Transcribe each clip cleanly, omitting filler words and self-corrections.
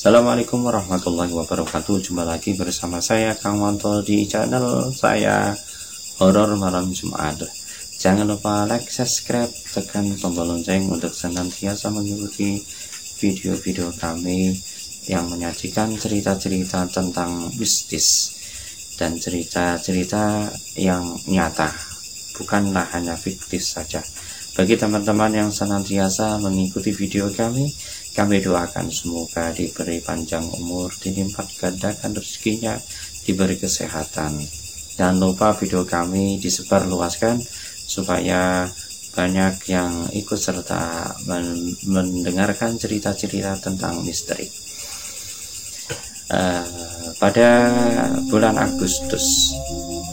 Assalamualaikum warahmatullahi wabarakatuh. Jumpa lagi bersama saya Kang Monto di channel saya Horor Malam Jumat. Jangan lupa like, subscribe, tekan tombol lonceng untuk senantiasa mengikuti video-video kami yang menyajikan cerita-cerita tentang mistis dan cerita-cerita yang nyata, bukanlah hanya fiktif saja. Bagi teman-teman yang senantiasa mengikuti video kami doakan semoga diberi panjang umur, dilipat gandakan rezekinya, diberi kesehatan. Jangan lupa video kami disebarluaskan supaya banyak yang ikut serta mendengarkan cerita-cerita tentang misteri. Pada bulan Agustus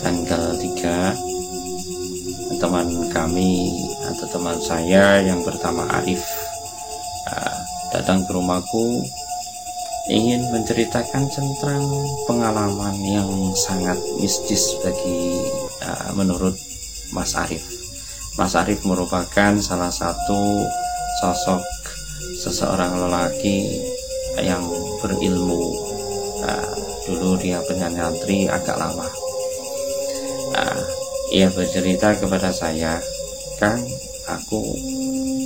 tanggal 3, teman kami atau teman saya yang bernama Arif datang ke rumahku ingin menceritakan tentang pengalaman yang sangat mistis menurut Mas Arif. Mas Arif merupakan salah satu sosok seseorang lelaki yang berilmu. Dulu dia penyantri agak lama. Ia bercerita kepada saya, "Kang, aku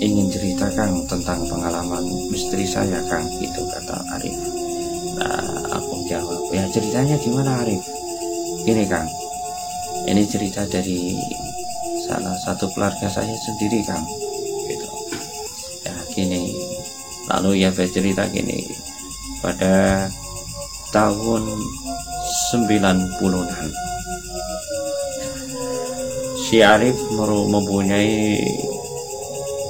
ingin cerita Kang tentang pengalaman misteri saya Kang," gitu kata Arif. Aku jawab, "Ya ceritanya gimana Arif?" "Gini Kang, ini cerita dari salah satu keluarga saya sendiri Kang," gitu. Ya gini, lalu ia bercerita gini, pada tahun 90-an si Arif mempunyai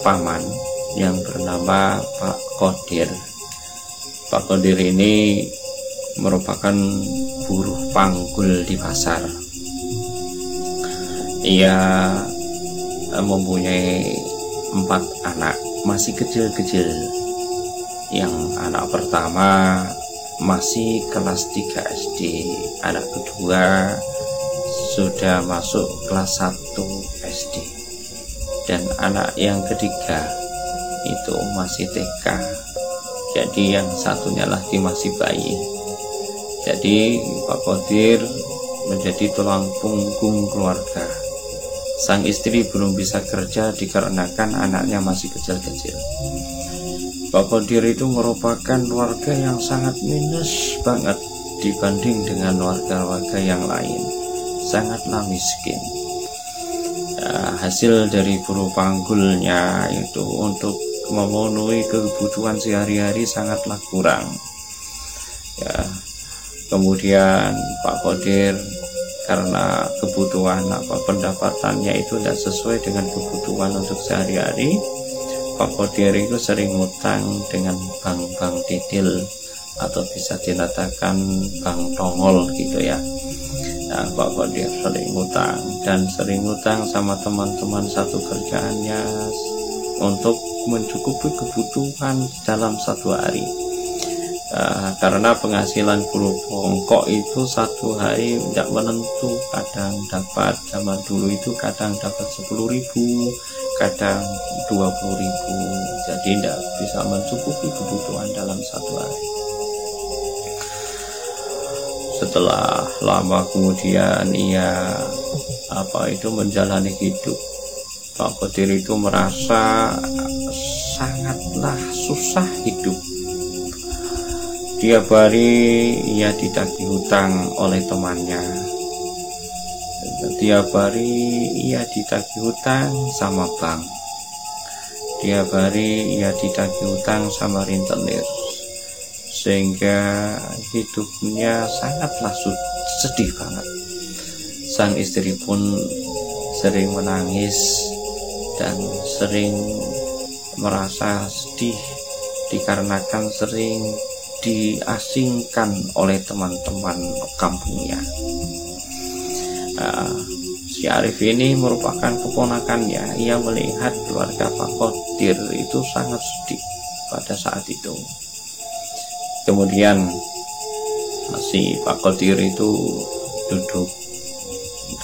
paman yang bernama Pak Kodir. Pak Kodir ini merupakan buruh panggul di pasar. Ia mempunyai 4 anak masih kecil-kecil. Yang anak pertama masih kelas 3 SD, anak kedua sudah masuk kelas 1 SD, dan anak yang ketiga itu masih TK. Jadi yang satunya lagi masih bayi. Jadi Pak Kodir menjadi tulang punggung keluarga. Sang istri belum bisa kerja dikarenakan anaknya masih kecil-kecil. Pak Kodir itu merupakan warga yang sangat minus banget dibanding dengan warga-warga yang lain, sangatlah miskin. Hasil dari buruh panggulnya itu untuk memenuhi kebutuhan sehari-hari sangatlah kurang. Kemudian Pak Kodir karena kebutuhan pendapatannya itu tidak sesuai dengan kebutuhan untuk sehari-hari, Pak Kodir itu sering ngutang dengan bank-bank titil atau bisa dikatakan bank tongol gitu ya. Pak Kodir sering ngutang sama teman-teman satu kerjaannya untuk mencukupi kebutuhan dalam satu hari. Karena penghasilan buruh pokok itu satu hari tidak menentu, kadang dapat, zaman dulu itu kadang dapat 10.000, kadang 20.000, jadi tidak bisa mencukupi kebutuhan dalam satu hari. Setelah lama kemudian ia menjalani hidup, Pak Kodir itu merasa sangatlah susah hidup. Tiap hari ia ditagih hutang oleh temannya. Tiap hari ia ditagih hutang sama bank. Tiap hari ia ditagih hutang sama rentenir. Sehingga hidupnya sangatlah sedih banget. Sang istri pun sering menangis dan sering merasa sedih dikarenakan sering diasingkan oleh teman-teman kampungnya. Si Arif ini merupakan keponakannya. Ia melihat keluarga Pak Kodir itu sangat sedih pada saat itu. Kemudian si Pak Kodir itu duduk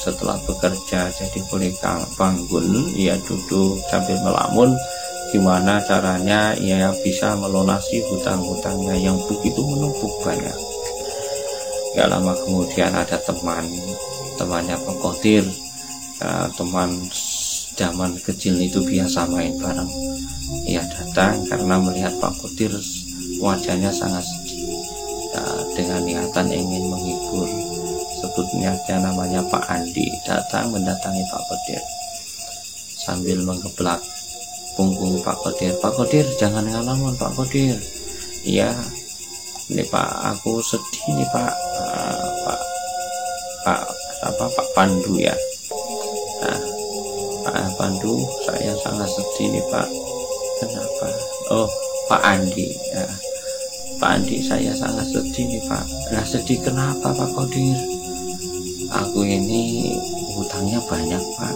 setelah bekerja jadi kulit panggul. Ia duduk sambil melamun gimana caranya ia bisa melunasi hutang-hutangnya yang begitu menumpuk banyak. Gak lama kemudian ada temannya Pak Qadir, teman zaman kecil itu biasa main bareng. Ia datang karena melihat Pak Qadir wajahnya sangat sedih, dengan niatan ingin menghibur. Sebutnya namanya Pak Andi, datang mendatangi Pak Qadir sambil menggeblak punggung Pak Qadir. Pak Qadir, jangan ngalamun Pak Qadir. Iya, ini Pak, aku sedih nih Pak. Pak Pandu ya. Nah, Pak Pandu, saya sangat sedih nih Pak. Kenapa? Oh, Pak Andi. Ya. Pak Andi, saya sangat sedih nih Pak. Nah, sedih kenapa Pak Qadir? Aku ini hutangnya banyak Pak.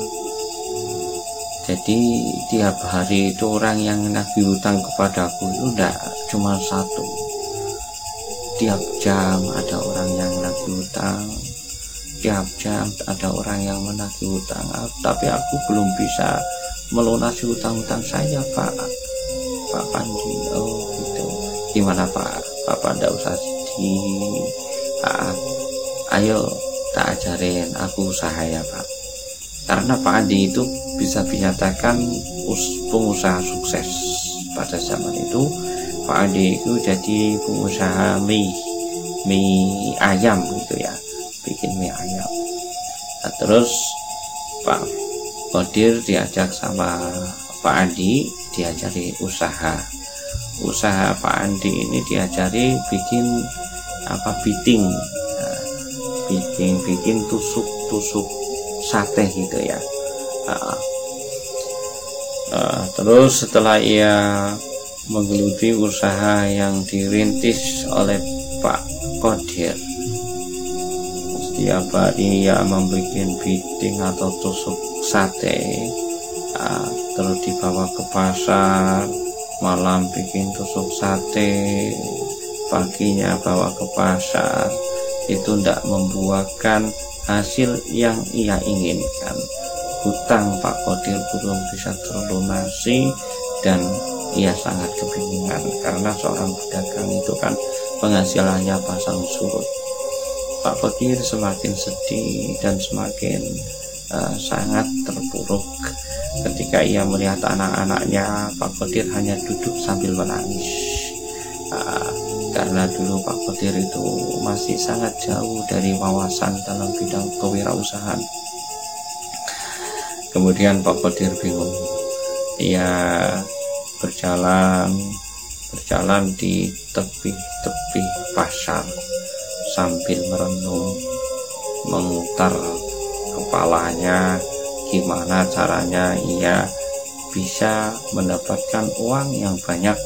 Jadi tiap hari itu orang yang nagih hutang kepadaku itu enggak cuma satu. Tiap jam ada orang yang nagih hutang. Tiap jam ada orang yang menagih hutang. Tapi aku belum bisa melunasi hutang-hutang saya Pak Pandi. Oh gitu. Gimana Pak? Bapak enggak usah sedih. Ayo tak ajarin aku usaha ya Pak. Karena Pak Andi itu bisa dinyatakan pengusaha sukses pada zaman itu. Pak Andi itu jadi pengusaha mie ayam gitu ya, bikin mie ayam. Nah, terus Pak Qadir diajak sama Pak Andi diajari usaha Pak Andi ini diajari bikin bidding, bikin tusuk sate gitu ya. Terus setelah ia menggeluti usaha yang dirintis oleh Pak Qadir, setiap hari ia membuat bidding atau tusuk sate, terus dibawa ke pasar, malam bikin tusuk sate, paginya bawa ke pasar. Itu tidak membuahkan hasil yang ia inginkan. Hutang Pak Qadir belum bisa terlunasi dan ia sangat kebingungan karena seorang pedagang itu kan penghasilannya pasang surut. Pak Qadir semakin sedih dan semakin sangat terpuruk ketika ia melihat anak-anaknya. Pak Qadir hanya duduk sambil menangis. Karena dulu Pak Qadir itu masih sangat jauh dari wawasan dalam bidang kewirausahaan. Kemudian Pak Qadir bingung. Ia berjalan di tepi pasar sambil merenung, memutar kepalanya gimana caranya ia bisa mendapatkan uang yang banyak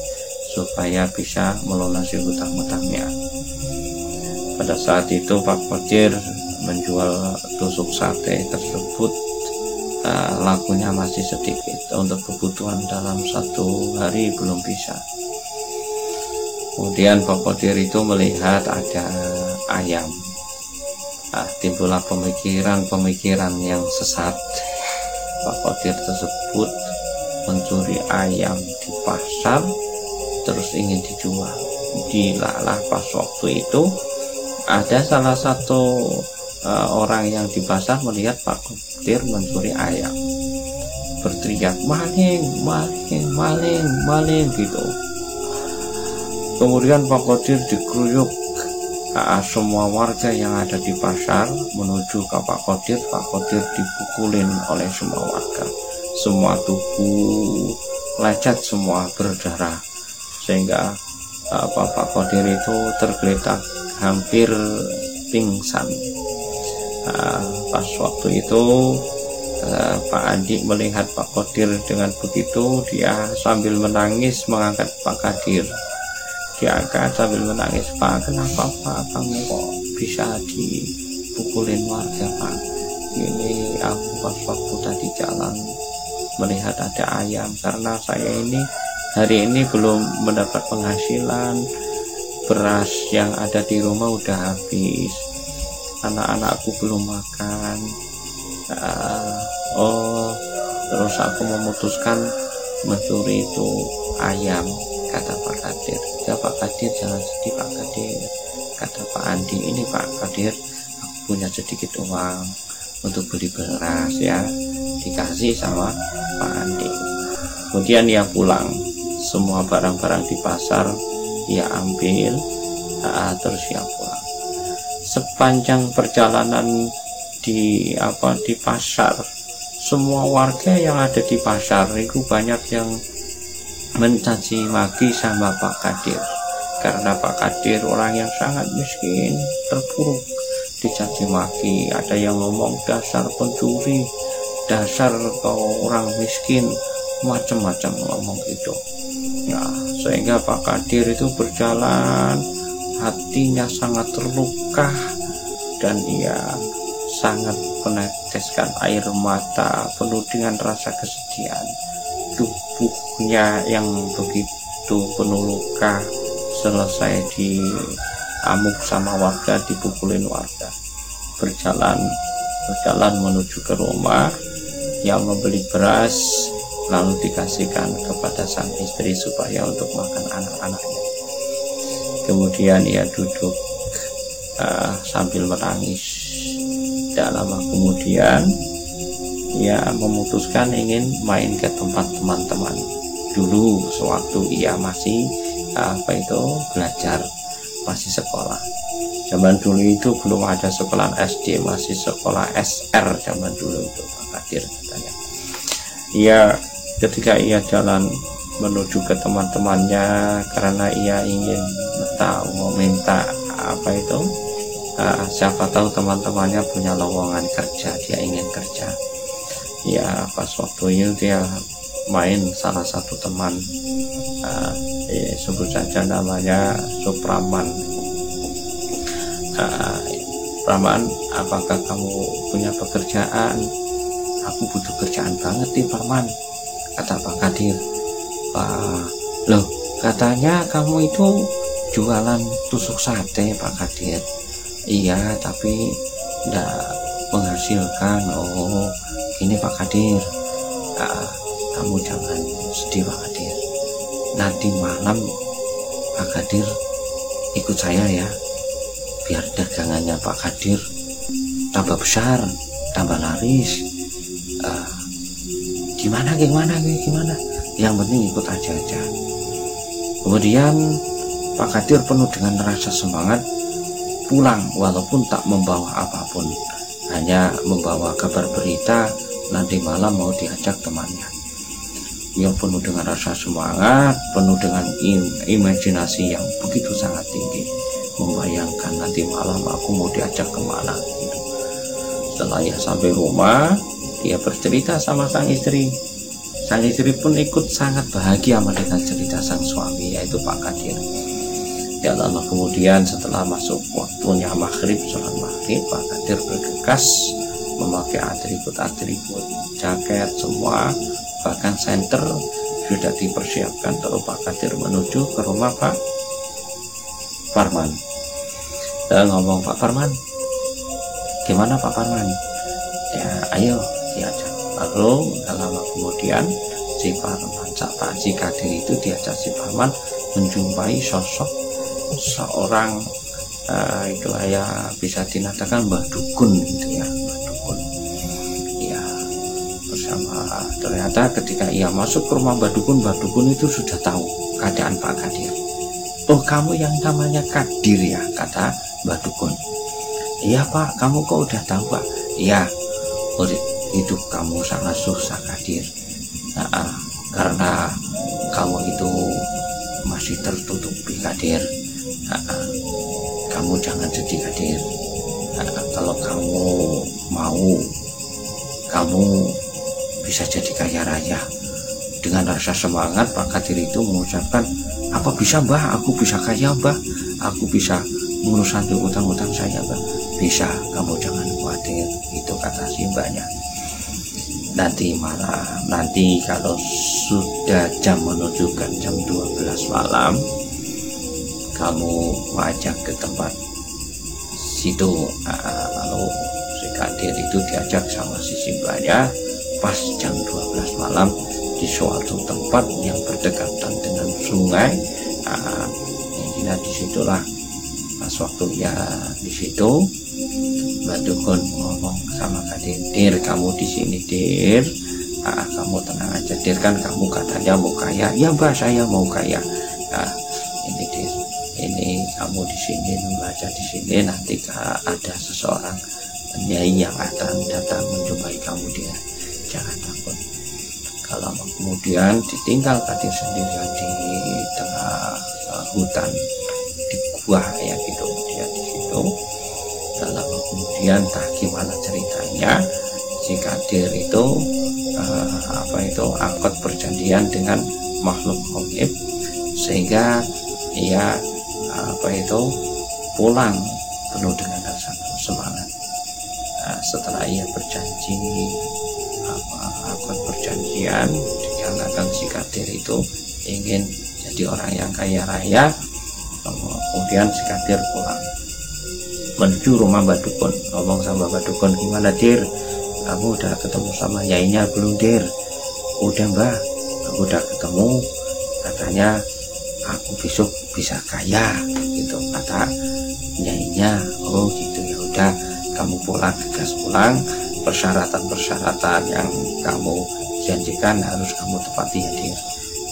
supaya bisa melunasi hutang-hutangnya. Pada saat itu Pak Qadir menjual tusuk sate tersebut, lakunya masih sedikit untuk kebutuhan dalam satu hari belum bisa. Kemudian Pak Qadir itu melihat ada ayam. Timbullah pemikiran yang sesat. Pak Qadir tersebut mencuri ayam di pasar terus ingin dijual. Dilalah pas waktu itu ada salah satu orang yang di pasar melihat Pak Qadir mencuri ayam, berteriak maling gitu. Kemudian Pak Qadir dikeruyuk semua warga yang ada di pasar menuju ke Pak Qadir. Pak Qadir dipukulin oleh semua warga, semua tubuh lecet, semua berdarah, sehingga Pak Qadir itu tergeletak hampir pingsan. Pas waktu itu Pak Andi melihat Pak Qadir dengan begitu, dia sambil menangis mengangkat Pak Qadir. Diangkat sambil menangis, Pak, kenapa Pak kamu kok bisa dipukulin warga Pak? Ini aku pas waktu tadi jalan melihat ada ayam, karena saya ini hari ini belum mendapat penghasilan, beras yang ada di rumah udah habis, anak-anakku belum makan. Terus aku memutuskan mencuri itu ayam, kata Pak Kadir. Ya Pak Kadir, jangan sedih Pak Kadir, kata Pak Andi. Ini Pak Kadir, aku punya sedikit uang untuk beli beras ya, dikasih sama Pak Andi. Kemudian ia pulang, semua barang-barang di pasar ia ambil, terus ia pulang. Sepanjang perjalanan di pasar, semua warga yang ada di pasar itu banyak yang mencaci maki sama Pak Kadir, karena Pak Kadir orang yang sangat miskin, terpuruk, dicaci maki. Ada yang ngomong dasar pencuri, dasar kau orang miskin, macam-macam ngomong gitu. Nah, sehingga Pak Kadir itu berjalan, hatinya sangat terluka dan ia sangat meneteskan air mata penuh dengan rasa kesedihan. Tubuhnya yang begitu penuh luka selesai diamuk sama warga, dipukulin warga. Berjalan menuju ke rumah, yang membeli beras lalu dikasihkan kepada sang istri supaya untuk makan anak-anaknya. Kemudian ia duduk sambil menangis. Tidak lama kemudian ia memutuskan ingin main ke tempat teman-teman. Dulu sewaktu ia masih belajar, masih sekolah. Zaman dulu itu belum ada sekolah SD, masih sekolah SR zaman dulu itu Pak Kadir katanya. Ketika ia jalan menuju ke teman-temannya karena ia ingin minta siapa tahu teman-temannya punya lowongan kerja, dia ingin kerja. Ya pas waktu itu dia main salah satu teman, sebut saja namanya Supraman. Praman, apakah kamu punya pekerjaan? Aku butuh kerjaan banget nih Praman, kata Pak Kadir. Loh, katanya kamu itu jualan tusuk sate Pak Kadir. Iya, tapi tidak menghasilkan. Oh, gini Pak Kadir, kamu jangan sedih Pak Kadir. Nanti malam Pak Kadir ikut saya ya, biar dagangannya Pak Kadir tambah besar, tambah laris. Gimana? Yang penting ikut aja. Kemudian Pak Kadir penuh dengan rasa semangat pulang, walaupun tak membawa apapun, hanya membawa kabar berita nanti malam mau diajak temannya. Ia penuh dengan rasa semangat, penuh dengan imajinasi yang begitu sangat tinggi, membayangkan nanti malam aku mau diajak kemana gitu. Setelah ia sampai rumah, dia bercerita sama sang istri. Sang istri pun ikut sangat bahagia mendengar cerita sang suami, yaitu Pak Kadir. Ya lama kemudian setelah masuk waktunya maghrib, sholat maghrib, Pak Kadir bergegas memakai atribut, jaket semua, bahkan senter sudah dipersiapkan. Terus Pak Kadir menuju ke rumah Pak Parman. Dan ngomong, Pak Parman, gimana Pak Parman? Ya ayo diajak. Lalu lama kemudian si Parman, Pak Haji Kadir itu diajak si Parman menjumpai sosok seorang itulah ya, bisa dinamakan Mbah Dukun gitu ya, Mbah Dukun. Ya, bersama ternyata ketika ia masuk ke rumah Mbah Dukun itu sudah tahu keadaan Pak Kadir. Oh, kamu yang namanya Kadir ya, kata Mbah Dukun. Iya Pak, kamu kok udah tahu Pak? Iya, hidup kamu sangat susah Kadir. Karena kamu itu masih tertutupi Kadir. Kamu jangan sedih Kadir. Kalau kamu mau, kamu bisa jadi kaya raya. Dengan rasa semangat Pak Kadir itu mengucapkan, apa bisa Mbah, aku bisa kaya Mbah, aku bisa mengurusan utang-utang saya Mbah. Bisa, kamu jangan khawatir, itu kata si mbaknya. Nanti kalau sudah jam menunjukkan jam 12 malam, kamu ajak ke tempat situ. Lalu si Kadir itu diajak sama si mbaknya pas jam 12 malam di suatu tempat yang berdekatan dengan sungai. Nah, disitulah pas waktu ya di situ Mbak Dukun ngomong sama Kak Dir, kamu di sini Dir, kamu tenang aja Dir, kan kamu katanya mau kaya. Ya Mbak, saya mau kaya. Nah, ini Dir, ini kamu di sini membaca di sini, nanti ada seseorang nyai yang akan datang menjumpai kamu Dir, jangan takut. Kalau kemudian ditinggal Kak Dir sendirian di tengah hutan, di gua ya gitu, dia di situ. Lalu kemudian tak gimana ceritanya si Kadir itu akad perjanjian dengan makhluk gaib, sehingga ia pulang penuh dengan rasa semangat. Setelah ia berjanji akad perjanjian, dikarenakan si Kadir itu ingin jadi orang yang kaya raya, kemudian si Kadir pulang menuju rumah Mbak Dukun. Ngomong sama Mbak Dukun, gimana Dir, kamu udah ketemu sama nyainya belum Dir? Udah Mbak, aku udah ketemu, katanya aku besok bisa kaya gitu kata nyainya. Oh gitu, ya udah kamu pulang, gas pulang, persyaratan yang kamu janjikan harus kamu tepati ya Dir.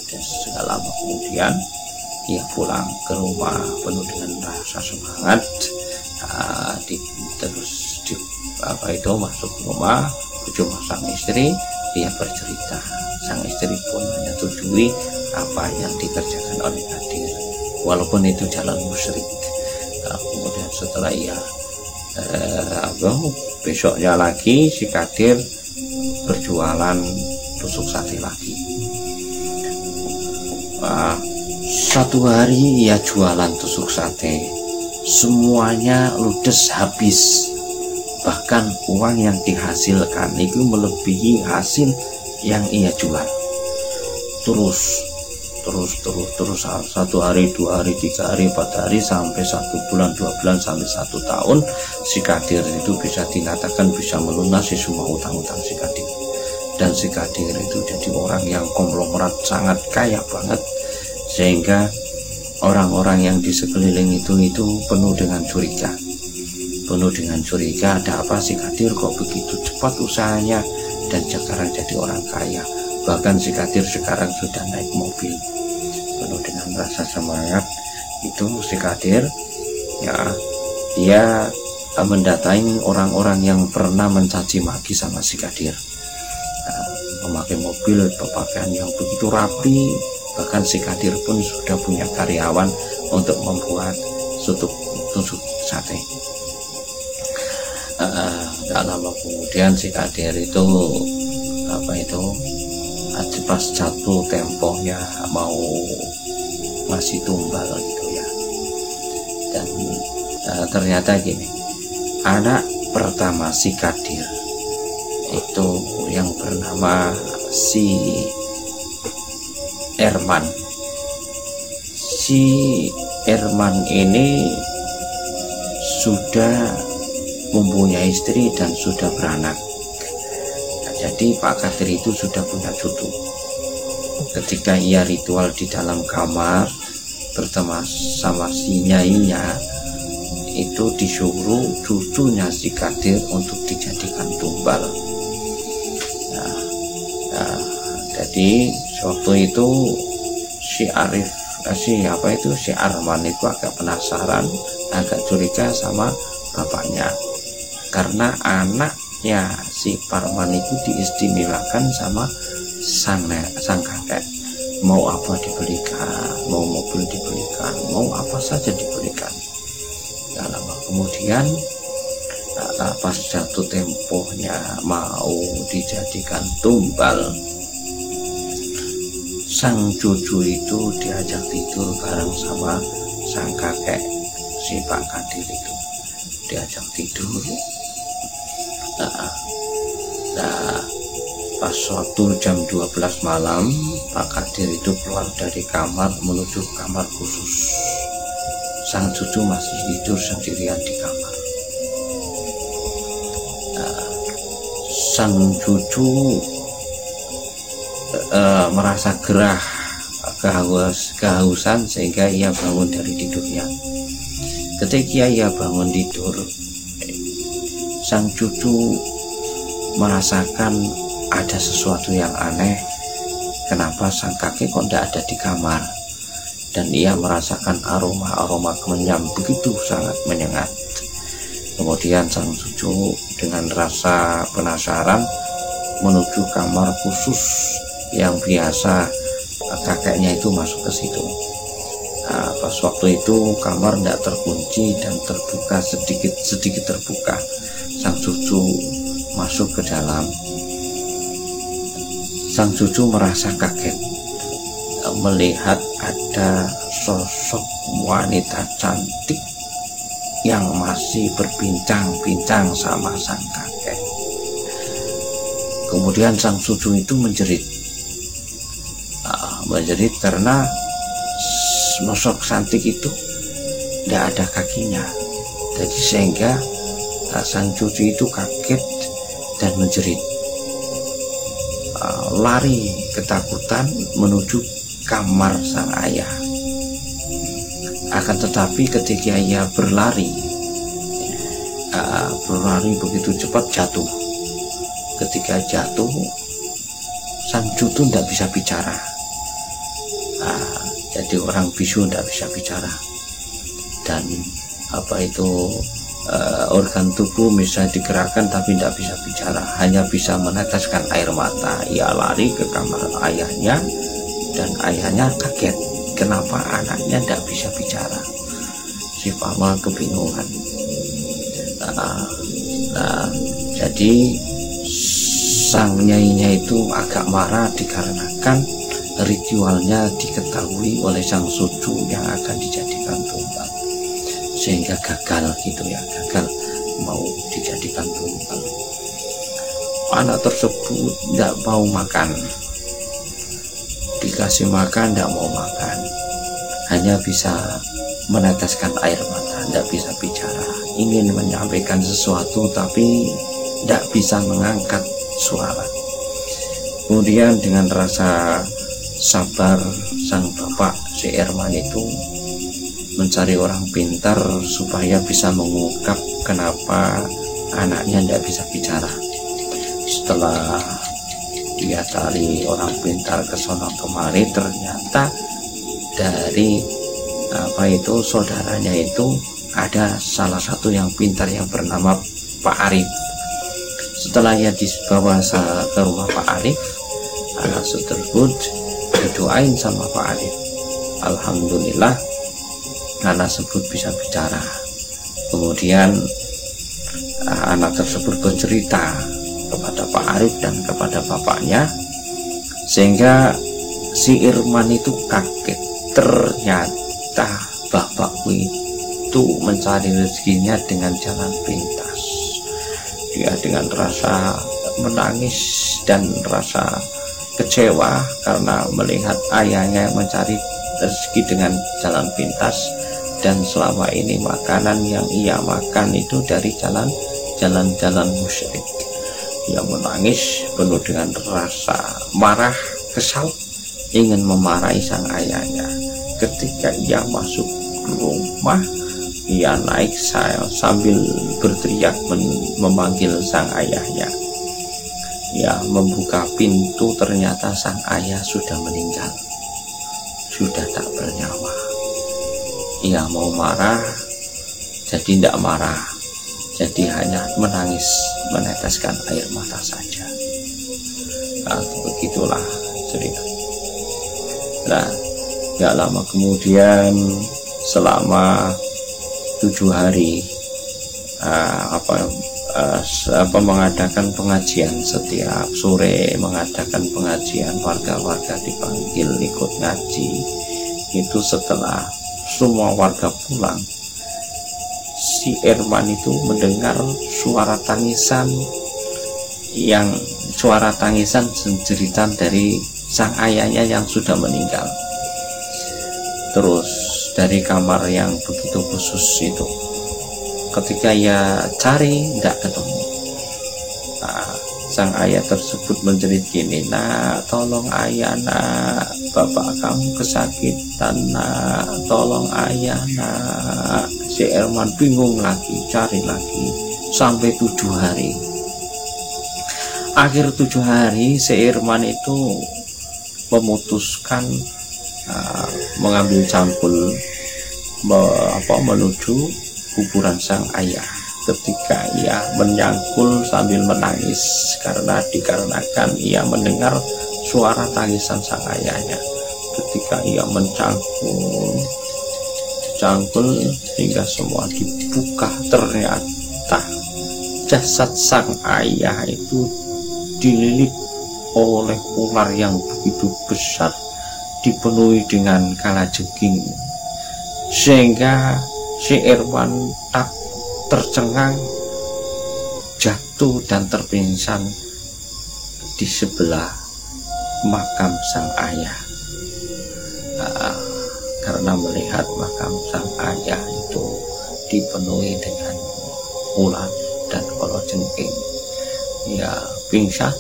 Dan segala kemudian ia pulang ke rumah penuh dengan rasa semangat. Masuk ke rumah, ujung sang istri, dia bercerita. Sang istri pun menyetujui apa yang dikerjakan oleh Kadir, walaupun itu jalan musyrik. Kemudian setelah ia besoknya lagi si Kadir berjualan tusuk sate lagi. Satu hari ia jualan tusuk sate, semuanya ludes habis, bahkan uang yang dihasilkan itu melebihi hasil yang ia jual. Terus satu hari, 2 hari, 3 hari, 4 hari, sampai 1 bulan, 2 bulan, sampai 1 tahun si Kadir itu bisa dikatakan bisa melunasi semua utang-utang si Kadir. Dan si Kadir itu jadi orang yang konglomerat, sangat kaya banget, sehingga orang-orang yang di sekeliling itu penuh dengan curiga. Ada apa si Kadir kok begitu cepat usahanya dan sekarang jadi orang kaya. Bahkan si Kadir sekarang sudah naik mobil. Penuh dengan rasa semangat itu si Kadir ya, dia mendatangi orang-orang yang pernah mencaci maki sama si Kadir. Memakai mobil berpakaian yang begitu rapi, bahkan si Kadir pun sudah punya karyawan untuk membuat tusuk sate. Gak lama kemudian si Kadir itu pas jatuh tempohnya mau masih tumbal gitu ya. Dan ternyata gini, anak pertama si Kadir itu yang bernama si Erman. Si Erman ini sudah mempunyai istri dan sudah beranak. Jadi Pak Kadir itu sudah punya cucu. Ketika ia ritual di dalam kamar bersama sama si nyainya, itu disuruh cucunya si Kadir untuk dijadikan tumbal. Jadi waktu itu si Arman itu agak penasaran, agak curiga sama bapaknya, karena anaknya si Parman itu diistimewakan sama sang kakek. Mau apa dibelikan, mau mobil dibelikan, mau apa saja dibelikan. Lama kemudian pas jatuh tempohnya mau dijadikan tumbal, sang cucu itu diajak tidur bareng sama sang kakek si Pak Kadir itu, diajak tidur. Pas waktu jam 12 malam Pak Kadir itu keluar dari kamar menuju kamar khusus. Sang cucu masih tidur sendirian di kamar. Sang cucu merasa gerah, kehausan, sehingga ia bangun dari tidurnya. Ketika ia bangun tidur, sang cucu merasakan ada sesuatu yang aneh. Kenapa sang kakek kok tidak ada di kamar? Dan ia merasakan aroma kemenyan begitu sangat menyengat. Kemudian sang cucu dengan rasa penasaran menuju kamar khusus yang biasa kakeknya itu masuk ke situ. Nah, pas waktu itu kamar tidak terkunci dan terbuka, sedikit terbuka. Sang cucu masuk ke dalam. Sang cucu merasa kaget melihat ada sosok wanita cantik yang masih berbincang-bincang sama sang kakek. Kemudian sang cucu itu menjerit karena sosok cantik itu tidak ada kakinya. Jadi sehingga sang cucu itu kaget dan menjerit, lari ketakutan menuju kamar sang ayah. Akan tetapi ketika ia berlari begitu cepat, jatuh. Ketika jatuh, sang cucu tidak bisa bicara. Jadi orang bisu tidak bisa bicara, dan organ tubuh bisa digerakkan tapi tidak bisa bicara, hanya bisa meneteskan air mata. Ia lari ke kamar ayahnya dan ayahnya kaget kenapa anaknya tidak bisa bicara. Si Pama kebingungan. Jadi sang nyainya itu agak marah dikarenakan ritualnya diketahui oleh sang cucu yang akan dijadikan tumbal, sehingga gagal gagal mau dijadikan tumbal. Anak tersebut tidak mau makan, dikasih makan tidak mau makan, hanya bisa meneteskan air mata, tidak bisa bicara, ingin menyampaikan sesuatu tapi tidak bisa mengangkat suara. Kemudian dengan rasa sabar, sang bapak si Erman itu mencari orang pintar supaya bisa mengungkap kenapa anaknya tidak bisa bicara. Setelah dia cari orang pintar ke sono kemari, ternyata dari saudaranya itu ada salah satu yang pintar yang bernama Pak Arif. Setelah ia dibawa ke rumah Pak Arif, anak tersebut didoain sama Pak Arif. Alhamdulillah anak tersebut bisa bicara. Kemudian anak tersebut bercerita kepada Pak Arif dan kepada bapaknya, sehingga si Irman itu kaget. Ternyata bapakku itu mencari rezekinya dengan jalan pintas. Dia dengan rasa menangis dan rasa kecewa karena melihat ayahnya mencari rezeki dengan jalan pintas, dan selama ini makanan yang ia makan itu dari jalan-jalan musyrik. Ia menangis penuh dengan rasa marah, kesal, ingin memarahi sang ayahnya. Ketika ia masuk rumah, ia naik sambil berteriak memanggil sang ayahnya. Ia membuka pintu, ternyata sang ayah sudah meninggal, sudah tak bernyawa. Ia mau marah, jadi tidak marah, jadi hanya menangis, meneteskan air mata saja. Nah, begitulah cerita. Nah, gak lama kemudian, selama 7 hari mengadakan pengajian, setiap sore mengadakan pengajian, warga-warga dipanggil ikut ngaji. Itu setelah semua warga pulang, si Erman itu mendengar suara tangisan jeritan dari sang ayahnya yang sudah meninggal. Terus dari kamar yang begitu khusus itu, ketika ia cari tidak ketemu. Nah, sang ayah tersebut menjerit gini, "Nak, tolong ayah nak, bapak kamu kesakitan nak, tolong ayah nak." Si Erman bingung lagi, cari lagi sampai 7 hari. Akhir 7 hari si Erman itu memutuskan mengambil cangkul menuju kuburan sang ayah. Ketika ia menyangkul sambil menangis dikarenakan ia mendengar suara tangisan sang ayahnya. Ketika ia cangkul hingga semua dibuka, ternyata jasad sang ayah itu dililit oleh ular yang begitu besar, dipenuhi dengan kalajengking, sehingga si Erman tak tercengang jatuh dan terpingsan di sebelah makam sang ayah. Karena melihat makam sang ayah itu dipenuhi dengan ular dan kalajengking, ia pingsan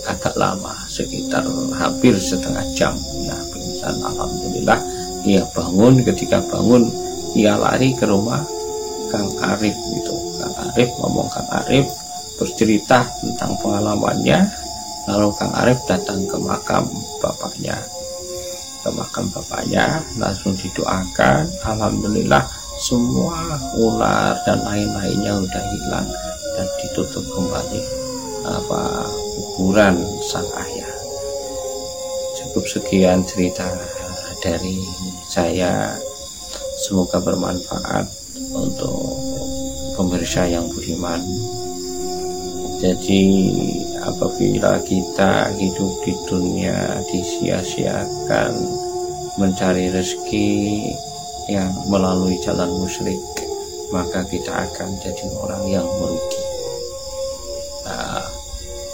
agak lama, sekitar hampir setengah jam. Ya, pingsan. Alhamdulillah ia bangun. Ketika bangun ia lari ke rumah Kang Arif itu. Kang Arif bercerita tentang pengalamannya. Lalu Kang Arif datang ke makam bapaknya. Langsung didoakan. Alhamdulillah semua ular dan lain-lainnya udah hilang dan ditutup kembali kuburan sang ayah. Cukup sekian cerita dari saya. Semoga bermanfaat untuk pemirsa yang budiman. Jadi apabila kita hidup di dunia disia-siakan mencari rezeki yang melalui jalan musyrik, maka kita akan jadi orang yang merugi.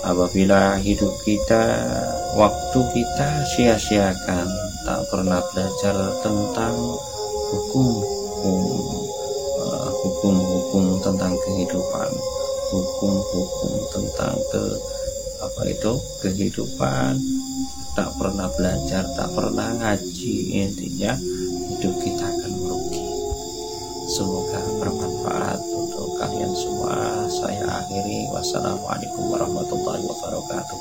Apabila hidup kita, waktu kita sia-siakan, tak pernah belajar tentang hukum tentang kehidupan, hukum tentang kehidupan, tak pernah belajar, tak pernah ngaji, intinya hidup kita akan merugi. Semoga bermanfaat untuk kalian semua. Saya akhiri. Wassalamualaikum warahmatullahi wabarakatuh.